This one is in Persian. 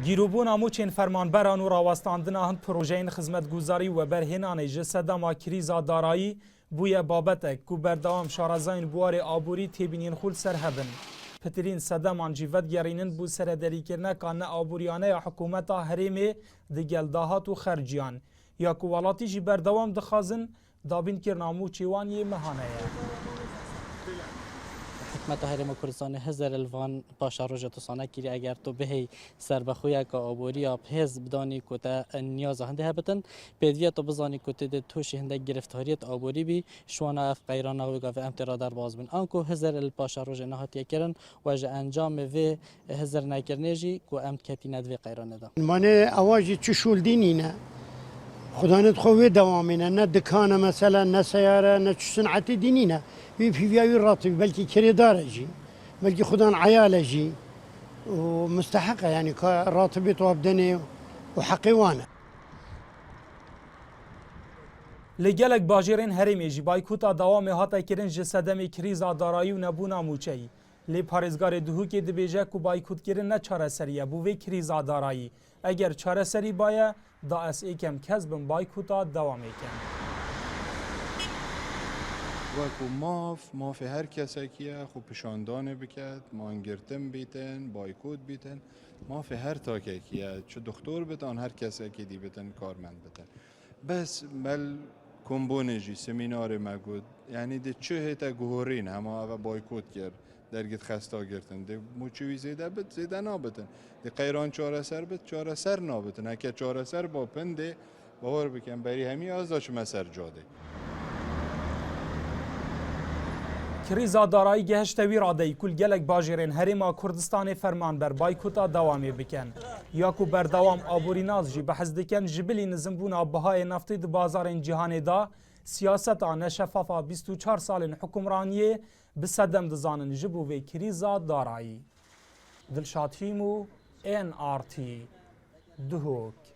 گیروبوون موچین فرمانبران و راوستاندنا هند پروژین خزمتگوزاری و برهنان جسدما کریزا دارایی بوی بابتک کو بردوام شارزاین بوار آبوری تیبینین خول سرهبن پترین صدمان جیوت گرینن بو سردری کرنه کان آبوریانه حکومت هرمی دگل داهات و خرجیان یا کو ولاتی جی بردوام دخازن دابین کرنامو چیوانی مهانه حکمت هرم کردستان هزار الوان پاشا روز تو سانه کری اگر تو بهی سر بخویا که آبوری آب هز بدانی کتا نیاز هنده هبتن پیدویا تو بزانی کتا ده توش هنده گرفتاریت آبوری بی شوانا اف قیران نوی گاف امترا در باز بین آنکو هزار الپاشا روز نهاتی کرن و جا انجام وی هزار نکرنیجی کو امت کتی ندوی قیران ده مانه اواجی چشول دینینه خدا ندخوی دوامینه نه دکانه مثلا نه سیاره نه صنعتی دینینه بی فیوی راتبی بلکه کرداره جی بلکه خدا عیاله جی ومستحقه يعني راتبي توابدني وحقيوانه لگلک باجرین هرمی جی بایکوتا دوام هاتا کرن جسدم کریزا دارایی و نبونا موچهی لی پارێزگارê Duhokê dibêje ku baykûtkirin ne çareseriye bû vê krîza darayî eger çareserî baye da ez êkem kes bin baykûta dewamê kin. وەکو مافی هەر کەسێکیە خو پیشاندانێ بکات مانگرتن بیتن بایکوت بیتن مافی هەر تاکێکیە چ دکتۆر بتان هەر کەسێکی دی بتن کارمەند بتن بەس مەل کۆمبۆنێژی سمینارێ مەگوت یعنی دی چه هێتە گوهۆرین هەما ئەوە بایکوت کرد دەرگت خەستا گرتن دی موچوی زێدە بت زێدە نابتن دی قەیران چارەسەر بت چارەسەر نابتن هەکە چارەسەر با پندێ باوەڕ بکەن بەری هەمی ئازدا چمە سەر جادێ Krîza darayî gehişte wî radeyî kul gelek bajêrên Herêma Kurdistanê fermanber baykûta dewamê bikin. Ya ku berdewam aborînaz jî bi hez dikin ji bilî nizimbûna bihayê neftê di bazarên cîhanê da siyaseta neşefafa 24 salên hukûmraniyê bi sedem dizanin ji bo vê krîza darayî. Dilşad Hîm û NRT Duhok.